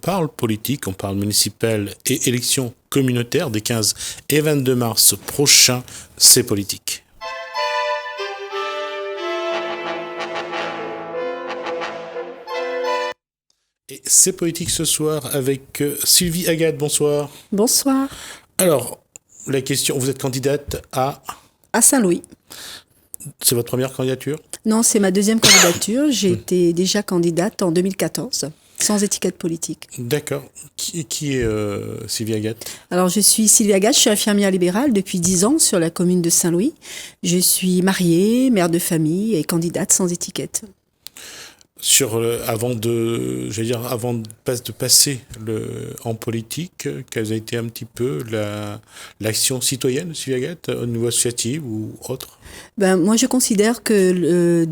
parle politique, on parle municipal et élections communautaires des 15 et 22 mars prochains. C'est politique. Et c'est politique ce soir avec Sylvie Agathe. Bonsoir. Bonsoir. Alors, la question, vous êtes candidate à Saint-Louis. C'est votre première candidature? Non, c'est ma deuxième candidature. J'ai été déjà candidate en 2014, sans étiquette politique. D'accord. Qui est Sylvie Agathe? Alors, je suis Sylvie Agathe, je suis infirmière libérale depuis 10 ans sur la commune de Saint-Louis. Je suis mariée, mère de famille et candidate sans étiquette. Avant de passer en politique, quelle a été un petit peu l'action citoyenne, Sylvie Agathe, au niveau associatif ou autre? Moi, je considère que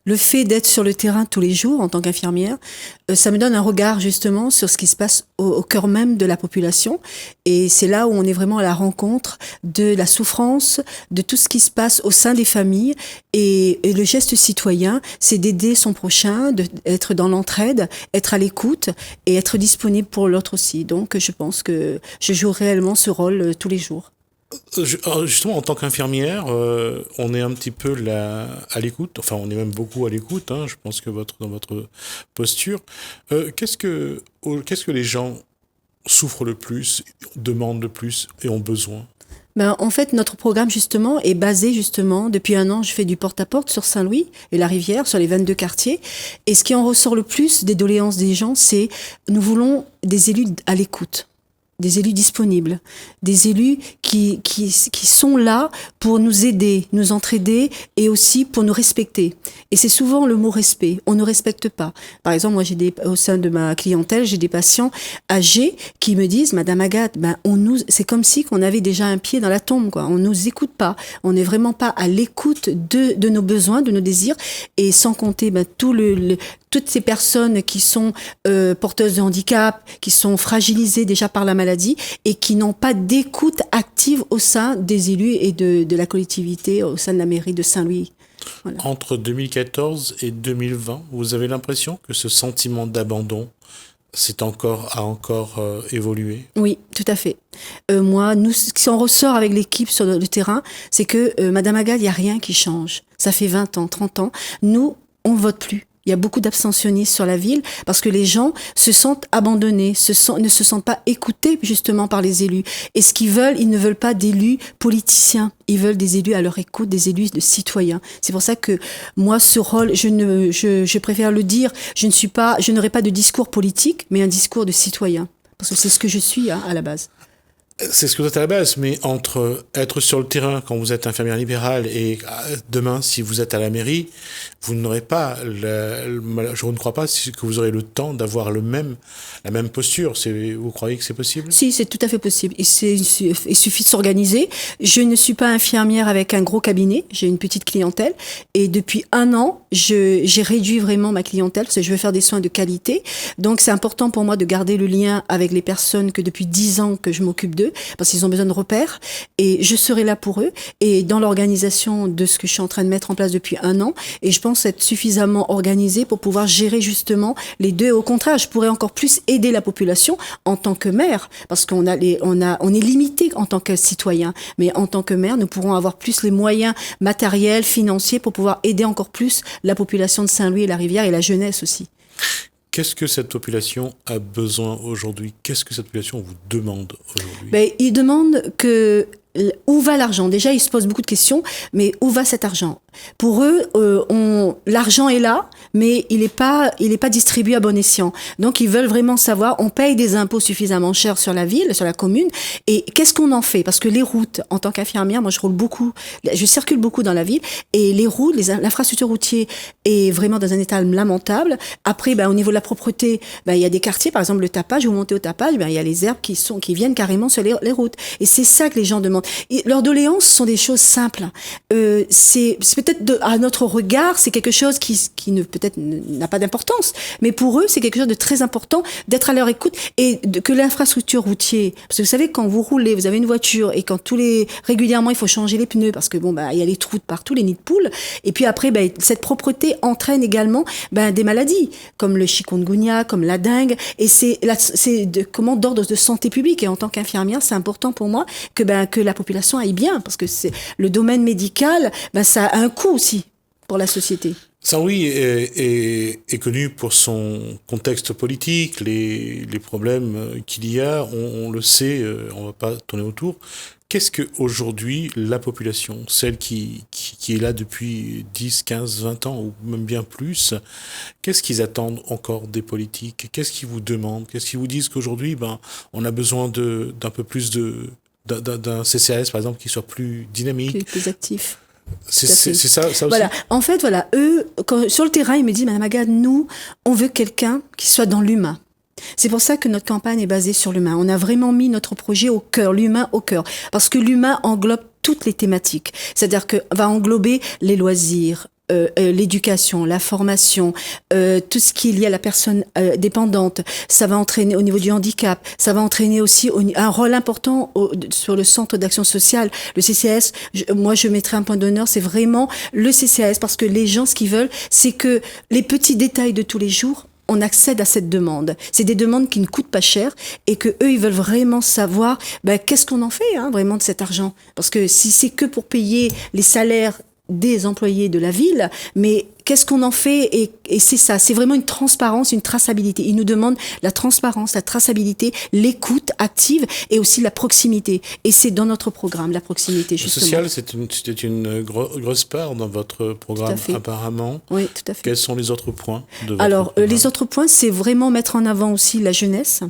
le fait d'être sur le terrain tous les jours en tant qu'infirmière, ça me donne un regard justement sur ce qui se passe au cœur même de la population. Et c'est là où on est vraiment à la rencontre de la souffrance, de tout ce qui se passe au sein des familles. Et le geste citoyen, c'est d'aider son prochain, d'être dans l'entraide, être à l'écoute et être disponible pour l'autre aussi. Donc je pense que je joue réellement ce rôle tous les jours. Justement, en tant qu'infirmière, on est un petit peu à l'écoute, enfin on est même beaucoup à l'écoute, je pense que dans votre posture. Qu'est-ce que les gens souffrent le plus, demandent le plus et ont besoin? En fait, notre programme, justement, est basé, justement, depuis 1 an, je fais du porte-à-porte sur Saint-Louis et la Rivière, sur les 22 quartiers. Et ce qui en ressort le plus des doléances des gens, c'est nous voulons des élus à l'écoute. Des élus disponibles, des élus qui sont là pour nous aider, nous entraider et aussi pour nous respecter. Et c'est souvent le mot respect. On ne respecte pas. Par exemple, moi, au sein de ma clientèle, j'ai des patients âgés qui me disent, Madame Agathe, c'est comme si qu'on avait déjà un pied dans la tombe, quoi. On nous écoute pas. On n'est vraiment pas à l'écoute de nos besoins, de nos désirs. Et sans compter, toutes ces personnes qui sont porteuses de handicap, qui sont fragilisées déjà par la maladie et qui n'ont pas d'écoute active au sein des élus et de la collectivité, au sein de la mairie de Saint-Louis. Voilà. Entre 2014 et 2020, vous avez l'impression que ce sentiment d'abandon a encore évolué? Oui, tout à fait. Ce qui en ressort avec l'équipe sur le terrain, c'est que Madame Agathe, il n'y a rien qui change. Ça fait 20 ans, 30 ans. Nous, on ne vote plus. Il y a beaucoup d'abstentionnistes sur la ville parce que les gens se sentent abandonnés, ne se sentent pas écoutés justement par les élus. Et ce qu'ils veulent, ils ne veulent pas d'élus politiciens. Ils veulent des élus à leur écoute, des élus de citoyens. C'est pour ça que moi, ce rôle, je préfère le dire, je n'aurai pas de discours politique, mais un discours de citoyen. Parce que c'est ce que je suis à la base. C'est ce que vous êtes à la base, mais entre être sur le terrain quand vous êtes infirmière libérale et demain, si vous êtes à la mairie, vous n'aurez pas, je ne crois pas que vous aurez le temps d'avoir la même posture. Vous croyez que c'est possible? Si, c'est tout à fait possible. Il suffit de s'organiser. Je ne suis pas infirmière avec un gros cabinet. J'ai une petite clientèle. Et depuis 1 an, j'ai réduit vraiment ma clientèle parce que je veux faire des soins de qualité. Donc, c'est important pour moi de garder le lien avec les personnes que depuis 10 ans que je m'occupe d'eux, parce qu'ils ont besoin de repères. Et je serai là pour eux. Et dans l'organisation de ce que je suis en train de mettre en place depuis 1 an, et je pense être suffisamment organisée pour pouvoir gérer justement les deux. Au contraire, je pourrais encore plus aider la population en tant que maire, parce qu'on est limité en tant que citoyen. Mais en tant que maire, nous pourrons avoir plus les moyens matériels, financiers pour pouvoir aider encore plus la population de Saint-Louis et la Rivière et la jeunesse aussi. Qu'est-ce que cette population a besoin aujourd'hui? Qu'est-ce que cette population vous demande aujourd'hui? Ils demandent où va l'argent? Déjà, ils se posent beaucoup de questions, mais où va cet argent? Pour eux, l'argent est là, mais il est pas distribué à bon escient. Donc, ils veulent vraiment savoir, on paye des impôts suffisamment chers sur la ville, sur la commune, et qu'est-ce qu'on en fait? Parce que les routes, en tant qu'infirmière, moi, je circule beaucoup dans la ville, et les routes, l'infrastructure routière est vraiment dans un état lamentable. Après, au niveau de la propreté, il y a des quartiers, par exemple, le tapage, vous montez au tapage, il y a les herbes qui viennent carrément sur les routes. Et c'est ça que les gens demandent. Leurs doléances sont des choses simples. C'est peut-être à notre regard, c'est quelque chose qui ne peut-être n'a pas d'importance, mais pour eux, c'est quelque chose de très important d'être à leur écoute et que l'infrastructure routière. Parce que vous savez, quand vous roulez, vous avez une voiture et quand régulièrement, il faut changer les pneus parce que il y a les trous de partout, les nids de poules. Et puis après, cette propreté entraîne également des maladies comme le chikungunya, comme la dengue. Et c'est d'ordre de santé publique. Et en tant qu'infirmière, c'est important pour moi que la population aille bien parce que c'est le domaine médical, ça a un coût aussi pour la société. Saint-Louis est connu pour son contexte politique, les problèmes qu'il y a, on le sait, on va pas tourner autour. Qu'est-ce qu'aujourd'hui la population, celle qui est là depuis 10, 15, 20 ans ou même bien plus, qu'est-ce qu'ils attendent encore des politiques? Qu'est-ce qu'ils vous demandent? Qu'est-ce qu'ils vous disent qu'aujourd'hui, on a besoin d'un peu plus d'un CCAS par exemple qui soit plus dynamique, plus actif? C'est ça aussi. Voilà. En fait, voilà, eux, sur le terrain, ils me disent, Madame Agathe, nous, on veut quelqu'un qui soit dans l'humain. C'est pour ça que notre campagne est basée sur l'humain. On a vraiment mis notre projet au cœur, l'humain au cœur. Parce que l'humain englobe toutes les thématiques. C'est-à-dire que va englober les loisirs, l'éducation, la formation, tout ce qui est lié à la personne dépendante. Ça va entraîner au niveau du handicap. Ça va entraîner aussi un rôle important sur le centre d'action sociale. Le CCAS, moi je mettrai un point d'honneur, c'est vraiment le CCAS parce que les gens, ce qu'ils veulent, c'est que les petits détails de tous les jours, on accède à cette demande. C'est des demandes qui ne coûtent pas cher et que eux, ils veulent vraiment savoir qu'est-ce qu'on en fait vraiment de cet argent. Parce que si c'est que pour payer les salaires des employés de la ville, mais qu'est-ce qu'on en fait et c'est ça, c'est vraiment une transparence, une traçabilité. Ils nous demandent la transparence, la traçabilité, l'écoute active et aussi la proximité. Et c'est dans notre programme, la proximité, justement. Le social, c'était une grosse part dans votre programme, apparemment. Oui, tout à fait. Quels sont les autres points de votre Alors, programme? les autres points, c'est vraiment mettre en avant aussi la jeunesse.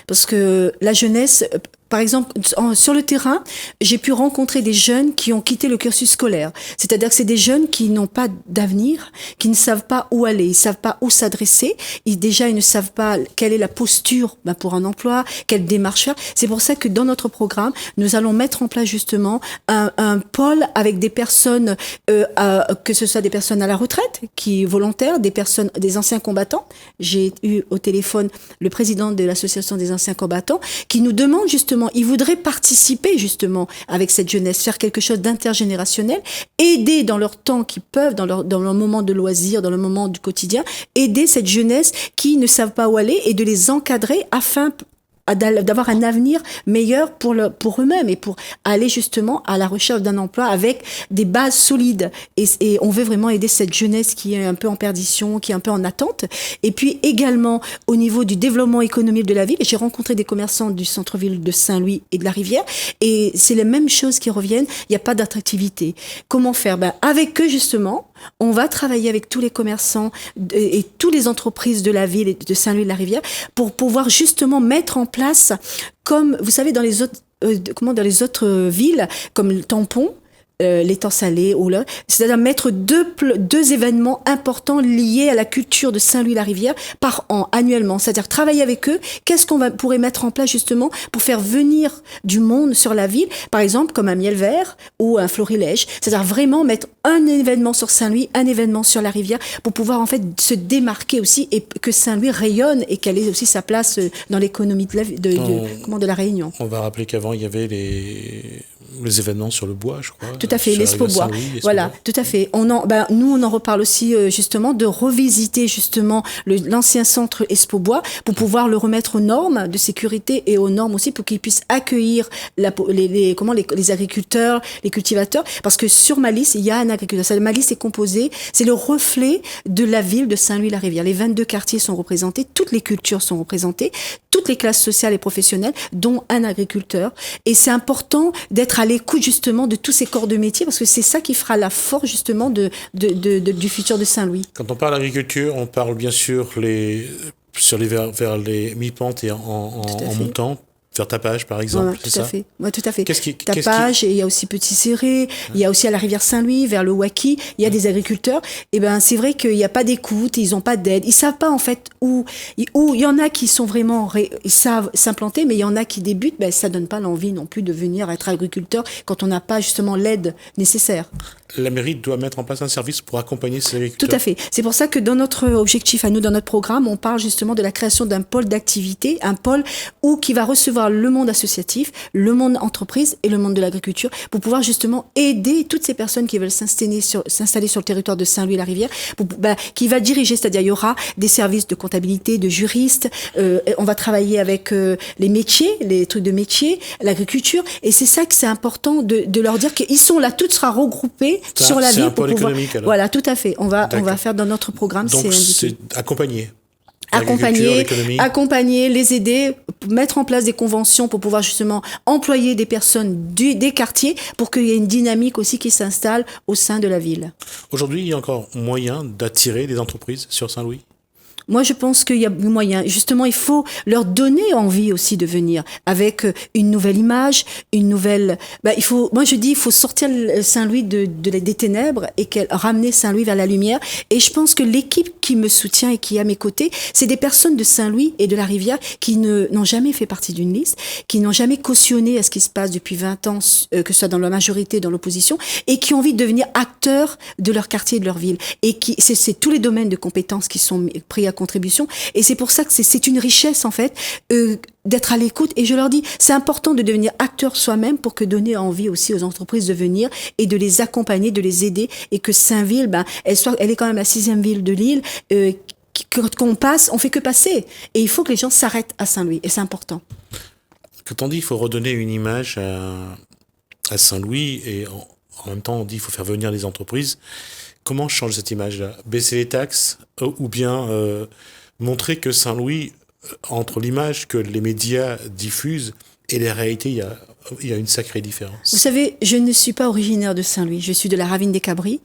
Parce que la jeunesse... Par exemple, sur le terrain, j'ai pu rencontrer des jeunes qui ont quitté le cursus scolaire. C'est-à-dire que c'est des jeunes qui n'ont pas d'avenir, qui ne savent pas où aller, ils savent pas où s'adresser. Ils ne savent pas quelle est la posture pour un emploi, quelle démarche faire. C'est pour ça que dans notre programme, nous allons mettre en place justement un pôle avec des personnes, que ce soit des personnes à la retraite, qui volontaires, des anciens combattants. J'ai eu au téléphone le président de l'association des anciens combattants qui nous demande justement, il voudrait participer justement avec cette jeunesse, faire quelque chose d'intergénérationnel, aider dans leur temps qu'ils peuvent, dans leur moment de loisir, dans le moment du quotidien, aider cette jeunesse qui ne savent pas où aller et de les encadrer afin d'avoir un avenir meilleur pour eux-mêmes et pour aller justement à la recherche d'un emploi avec des bases solides. Et on veut vraiment aider cette jeunesse qui est un peu en perdition, qui est un peu en attente. Et puis également au niveau du développement économique de la ville, j'ai rencontré des commerçants du centre-ville de Saint-Louis et de la Rivière et c'est les mêmes choses qui reviennent. Il n'y a pas d'attractivité. Comment faire? Avec eux justement, on va travailler avec tous les commerçants et toutes les entreprises de la ville et de Saint-Louis de la Rivière pour pouvoir justement mettre en place, comme vous savez dans les autres villes, comme le Tampon, l'étang salé ou là, c'est-à-dire mettre deux événements importants liés à la culture de Saint-Louis-la-Rivière par an, annuellement. C'est-à-dire travailler avec eux, qu'est-ce qu'on pourrait mettre en place justement pour faire venir du monde sur la ville, par exemple comme un miel vert ou un florilège. C'est-à-dire vraiment mettre un événement sur Saint-Louis, un événement sur la rivière pour pouvoir en fait se démarquer aussi et que Saint-Louis rayonne et qu'elle ait aussi sa place dans l'économie de la Réunion. On va rappeler qu'avant il y avait les événements sur le bois, je crois. Tout à fait, l'Expo Bois. Voilà, tout à fait. Nous, on en reparle aussi justement de revisiter justement l'ancien centre Expo Bois pour pouvoir le remettre aux normes de sécurité et aux normes aussi pour qu'il puisse accueillir les agriculteurs, les cultivateurs. Parce que sur ma liste, il y a un agriculteur. Ma liste est composée, c'est le reflet de la ville de Saint-Louis-la-Rivière. Les 22 quartiers sont représentés, toutes les cultures sont représentées, toutes les classes sociales et professionnelles, dont un agriculteur. Et c'est important d'être à l'écoute justement de tous ces corps de métier parce que c'est ça qui fera la force justement du futur de Saint-Louis. Quand on parle d'agriculture, on parle bien sûr vers les mi-pentes et en montant, Faire tapage, par exemple, tout à fait. Ouais, tout à fait. Qu'est-ce qui... Tapage, et il y a aussi Petit Ciré, il y a aussi à la rivière Saint-Louis, vers le Waki, il y a des agriculteurs. Et ben, c'est vrai qu'il n'y a pas d'écoute, ils n'ont pas d'aide. Ils savent pas, en fait, où il y en a qui sont vraiment, ils savent s'implanter, mais il y en a qui débutent, ben, ça donne pas l'envie non plus de venir être agriculteur quand on n'a pas, justement, l'aide nécessaire. La mairie doit mettre en place un service pour accompagner ces agriculteurs. Tout à fait. C'est pour ça que dans notre objectif à nous, dans notre programme, on parle justement de la création d'un pôle d'activité, un pôle qui va recevoir le monde associatif, le monde entreprise et le monde de l'agriculture pour pouvoir justement aider toutes ces personnes qui veulent s'installer sur le territoire de Saint-Louis-la-Rivière, qui va diriger, c'est-à-dire il y aura des services de comptabilité, de juristes, on va travailler avec les métiers, les trucs de métier, l'agriculture, et c'est ça que c'est important de leur dire qu'ils sont là, tout sera regroupé sur la ville pour pouvoir. Voilà, tout à fait. On va faire dans notre programme. Donc c'est accompagner. Accompagner, les aider, mettre en place des conventions pour pouvoir justement employer des personnes des quartiers pour qu'il y ait une dynamique aussi qui s'installe au sein de la ville. Aujourd'hui, il y a encore moyen d'attirer des entreprises sur Saint-Louis ? Moi, je pense qu'il y a moyen. Justement, il faut leur donner envie aussi de venir avec une nouvelle image, une nouvelle. Moi, je dis, il faut sortir Saint-Louis des ténèbres et ramener Saint-Louis vers la lumière. Et je pense que l'équipe qui me soutient et qui est à mes côtés, c'est des personnes de Saint-Louis et de la Rivière qui n'ont jamais fait partie d'une liste, qui n'ont jamais cautionné à ce qui se passe depuis 20 ans, que ce soit dans la majorité, dans l'opposition, et qui ont envie de devenir acteurs de leur quartier et de leur ville. Et c'est tous les domaines de compétences qui sont pris à contribution, et c'est pour ça que c'est une richesse en fait d'être à l'écoute, et je leur dis c'est important de devenir acteur soi-même pour que donner envie aussi aux entreprises de venir et de les accompagner, de les aider, et que Saint-Ville, elle est quand même la 6e ville de l'île, qu'on passe, on fait que passer, et il faut que les gens s'arrêtent à Saint-Louis, et c'est important. Quand on dit il faut redonner une image à Saint-Louis, et en même temps on dit il faut faire venir les entreprises, comment change cette image-là ? Baisser les taxes ou bien montrer que Saint-Louis, entre l'image que les médias diffusent et la réalité, il y a une sacrée différence. Vous savez, je ne suis pas originaire de Saint-Louis, je suis de la Ravine des Cabris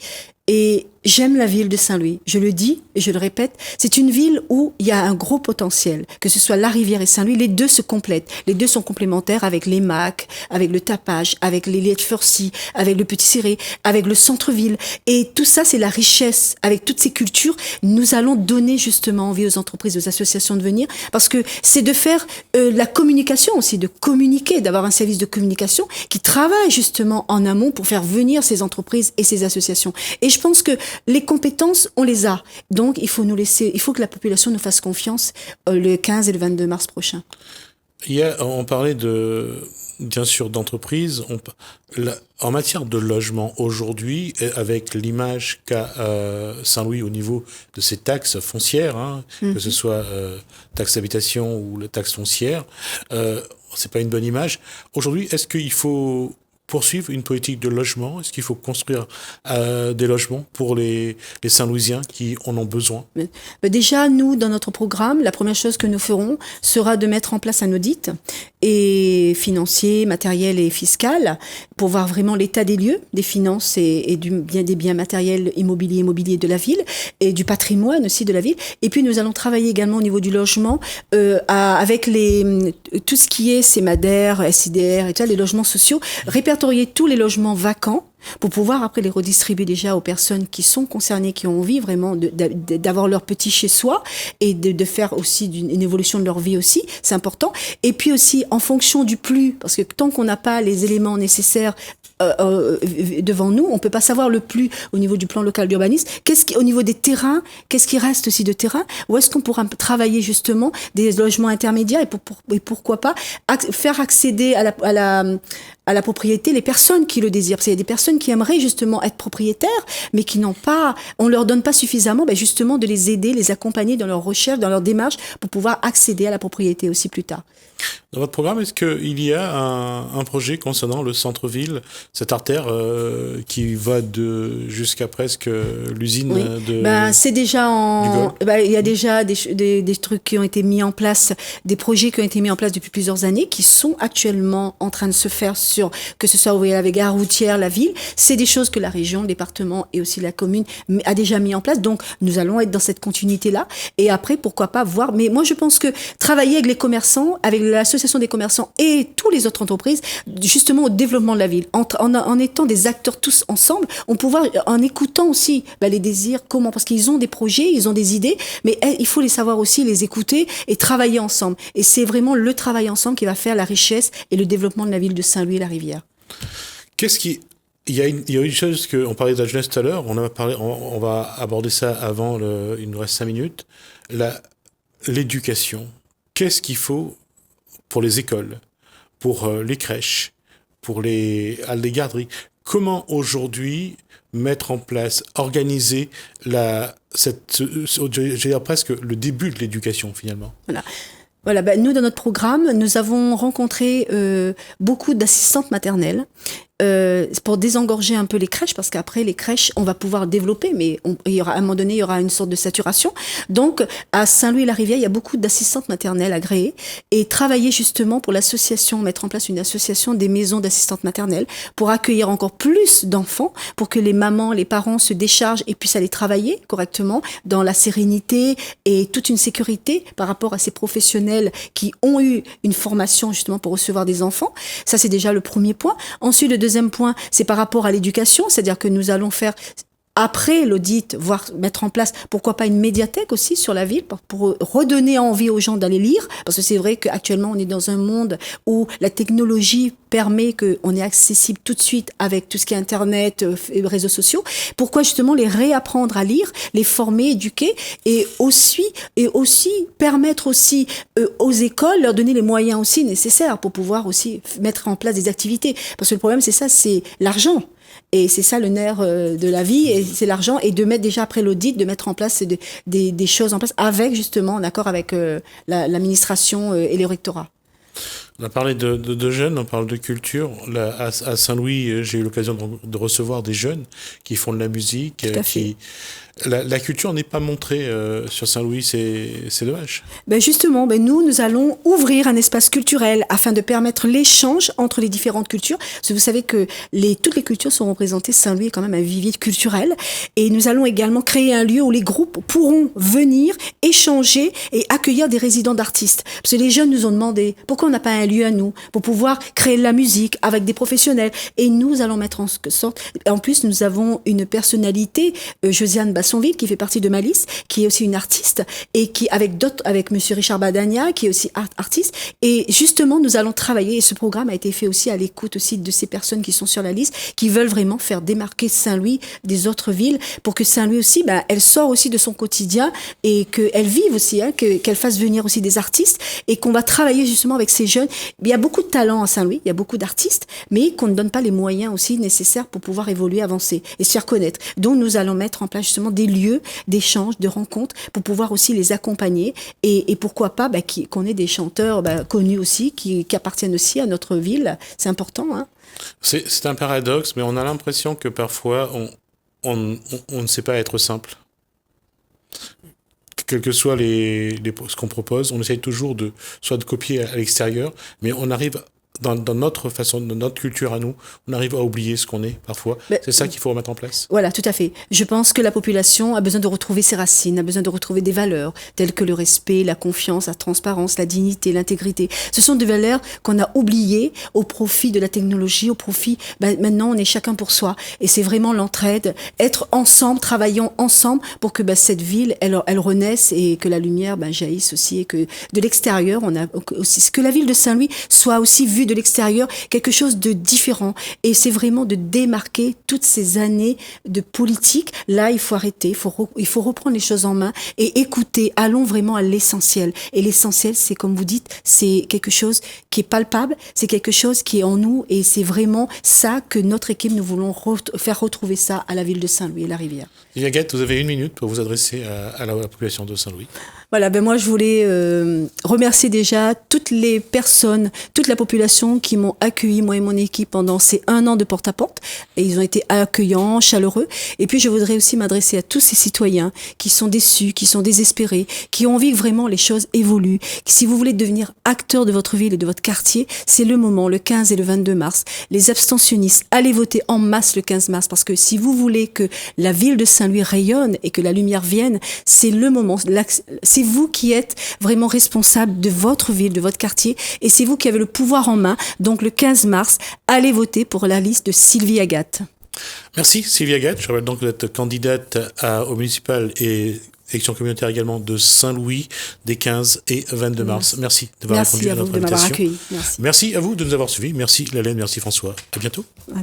et j'aime la ville de Saint-Louis. Je le dis et je le répète, c'est une ville où il y a un gros potentiel, que ce soit la Rivière et Saint-Louis, les deux se complètent. Les deux sont complémentaires avec les Macs, avec le tapage, avec les laits de Furcy, avec le Petit Ciré, avec le centre-ville. Et tout ça, c'est la richesse. Avec toutes ces cultures, nous allons donner justement envie aux entreprises, aux associations de venir, parce que c'est de faire la communication aussi, de communiquer, d'avoir un service de communication qui travaille justement en amont pour faire venir ces entreprises et ces associations. Et je pense que les compétences, on les a. Donc, il faut que la population nous fasse confiance le 15 et le 22 mars prochain. On parlait bien sûr d'entreprise. En matière de logement aujourd'hui, avec l'image qu'a Saint-Louis au niveau de ses taxes foncières, que ce soit taxe d'habitation ou la taxe foncière, c'est pas une bonne image. Aujourd'hui, est-ce qu'il faut poursuivre une politique de logement? Est-ce qu'il faut construire des logements pour les Saint-Louisiens qui en ont besoin? Déjà, nous, dans notre programme, la première chose que nous ferons sera de mettre en place un audit et financier, matériel et fiscal pour voir vraiment l'état des lieux, des finances et des biens matériels immobiliers de la ville et du patrimoine aussi de la ville. Et puis, nous allons travailler également au niveau du logement avec tout ce qui est CEMADER, SIDR et tout ça, les logements sociaux, répertorier tous les logements vacants pour pouvoir après les redistribuer déjà aux personnes qui sont concernées, qui ont envie vraiment d'avoir leur petit chez soi et de faire aussi une évolution de leur vie aussi, c'est important. Et puis aussi en fonction du plus, parce que tant qu'on n'a pas les éléments nécessaires devant nous, on peut pas savoir le plus au niveau du plan local d'urbanisme. Au niveau des terrains, qu'est-ce qui reste aussi de terrain? Où est-ce qu'on pourra travailler justement des logements intermédiaires et pourquoi pas faire accéder à la propriété les personnes qui le désirent. Parce qu'il y a des personnes qui aimeraient justement être propriétaires, mais qui n'ont pas, on leur donne pas suffisamment, justement de les aider, les accompagner dans leur recherche, dans leur démarche, pour pouvoir accéder à la propriété aussi plus tard. Dans votre programme, est-ce qu'il y a un projet concernant le centre-ville, cette artère qui va jusqu'à presque l'usine de... c'est déjà il y a déjà des trucs qui ont été mis en place, des projets qui ont été mis en place depuis plusieurs années, qui sont actuellement en train de se faire que ce soit avec gare routière, la ville. C'est des choses que la région, le département et aussi la commune a déjà mis en place. Donc, nous allons être dans cette continuité-là. Et après, pourquoi pas voir. Mais moi, je pense que travailler avec les commerçants, avec l'association des commerçants et tous les autres entreprises, justement au développement de la ville. En étant des acteurs tous ensemble, on peut pouvoir, en écoutant aussi les désirs, comment, parce qu'ils ont des projets, ils ont des idées, mais il faut les savoir aussi, les écouter et travailler ensemble. Et c'est vraiment le travail ensemble qui va faire la richesse et le développement de la ville de Saint-Louis et la Rivière. Il y a une chose on parlait de la jeunesse tout à l'heure, on va aborder ça avant, il nous reste 5 minutes. L'éducation. Qu'est-ce qu'il faut pour les écoles, pour les crèches, pour les garderies? Comment aujourd'hui mettre en place, organiser je vais dire presque le début de l'éducation finalement? Voilà, nous, dans notre programme, nous avons rencontré beaucoup d'assistantes maternelles pour désengorger un peu les crèches, parce qu'après, les crèches, on va pouvoir développer, mais il y aura, à un moment donné, il y aura une sorte de saturation. Donc, à Saint-Louis-la-Rivière, il y a beaucoup d'assistantes maternelles agréées et travailler justement pour l'association, mettre en place une association des maisons d'assistantes maternelles pour accueillir encore plus d'enfants, pour que les mamans, les parents se déchargent et puissent aller travailler correctement dans la sérénité et toute une sécurité par rapport à ces professionnels qui ont eu une formation justement pour recevoir des enfants. Ça, c'est déjà le premier point. Ensuite, le deuxième point, c'est par rapport à l'éducation, c'est-à-dire que nous allons faire, après l'audit, mettre en place, pourquoi pas une médiathèque aussi sur la ville, pour redonner envie aux gens d'aller lire, parce que c'est vrai qu'actuellement, on est dans un monde où la technologie permet qu'on est accessible tout de suite avec tout ce qui est Internet, réseaux sociaux. Pourquoi justement les réapprendre à lire, les former, éduquer, et aussi permettre aussi aux écoles, leur donner les moyens aussi nécessaires pour pouvoir aussi mettre en place des activités. Parce que le problème, c'est ça, c'est l'argent. Et c'est ça le nerf de la vie, et c'est l'argent, et de mettre déjà après l'audit, de mettre en place des choses en place avec justement, en accord avec l'administration et les rectorats. On a parlé de jeunes, on parle de culture. Là, à Saint-Louis, j'ai eu l'occasion de recevoir des jeunes qui font de la musique. La culture n'est pas montrée sur Saint-Louis, c'est dommage. Justement, nous allons ouvrir un espace culturel afin de permettre l'échange entre les différentes cultures. Parce que vous savez que toutes les cultures sont représentées. Saint-Louis est quand même un vivier culturel. Et nous allons également créer un lieu où les groupes pourront venir, échanger et accueillir des résidents d'artistes. Parce que les jeunes nous ont demandé pourquoi on n'a pas un lieu à nous pour pouvoir créer de la musique avec des professionnels. Et nous allons mettre en sorte... En plus, nous avons une personnalité, Josiane Bassonville, qui fait partie de Malice, qui est aussi une artiste, et qui, avec monsieur Richard Badagna, qui est aussi artiste. Et justement, nous allons travailler, et ce programme a été fait aussi à l'écoute aussi de ces personnes qui sont sur la liste, qui veulent vraiment faire démarquer Saint-Louis des autres villes, pour que Saint-Louis aussi, elle sort aussi de son quotidien, et qu'elle vive aussi, qu'elle fasse venir aussi des artistes, et qu'on va travailler justement avec ces jeunes. Il y a beaucoup de talents à Saint-Louis, il y a beaucoup d'artistes, mais qu'on ne donne pas les moyens aussi nécessaires pour pouvoir évoluer, avancer et se faire connaître. Donc, nous allons mettre en place justement des lieux d'échange, de rencontres, pour pouvoir aussi les accompagner, et pourquoi pas qu'on ait des chanteurs connus aussi, qui appartiennent aussi à notre ville. C'est important. C'est un paradoxe, mais on a l'impression que parfois, on ne sait pas être simple. Quel que soit ce qu'on propose, on essaye toujours de copier à l'extérieur, mais on arrive dans notre façon, dans notre culture à nous, on arrive à oublier ce qu'on est parfois. C'est ça qu'il faut remettre en place. Voilà, tout à fait. Je pense que la population a besoin de retrouver ses racines, a besoin de retrouver des valeurs telles que le respect, la confiance, la transparence, la dignité, l'intégrité. Ce sont des valeurs qu'on a oubliées au profit de la technologie, au profit... maintenant, on est chacun pour soi. Et c'est vraiment l'entraide, être ensemble, travaillons ensemble pour que cette ville, elle renaisse, et que la lumière jaillisse aussi, et que de l'extérieur, on a aussi... que la ville de Saint-Louis soit aussi vue de l'extérieur, quelque chose de différent. Et c'est vraiment de démarquer toutes ces années de politique. Là, il faut arrêter, il faut reprendre les choses en main et écouter. Allons vraiment à l'essentiel. Et l'essentiel, c'est comme vous dites, c'est quelque chose qui est palpable, c'est quelque chose qui est en nous, et c'est vraiment ça que notre équipe, nous voulons faire retrouver ça à la ville de Saint-Louis et la Rivière. Agathe, vous avez 1 minute pour vous adresser à la population de Saint-Louis. Voilà, moi je voulais remercier déjà toutes les personnes, toute la population qui m'ont accueilli, moi et mon équipe, pendant ces 1 an de porte-à-porte. Et ils ont été accueillants, chaleureux. Et puis je voudrais aussi m'adresser à tous ces citoyens qui sont déçus, qui sont désespérés, qui ont envie que vraiment les choses évoluent. Si vous voulez devenir acteur de votre ville et de votre quartier, c'est le moment, le 15 et le 22 mars. Les abstentionnistes, allez voter en masse le 15 mars, parce que si vous voulez que la ville de Saint-Louis rayonne et que la lumière vienne, c'est le moment. C'est C'est vous qui êtes vraiment responsable de votre ville, de votre quartier, et c'est vous qui avez le pouvoir en main. Donc le 15 mars, allez voter pour la liste de Sylvie Agathe. Merci Sylvie Agathe. Je rappelle donc que vous êtes candidate au municipal et élection communautaire également de Saint-Louis des 15 et 22 mars. Merci d'avoir répondu à notre invitation. Merci à vous de m'avoir accueilli. Merci à vous de nous avoir suivis. Merci Laëlle, merci François. À bientôt. Ouais.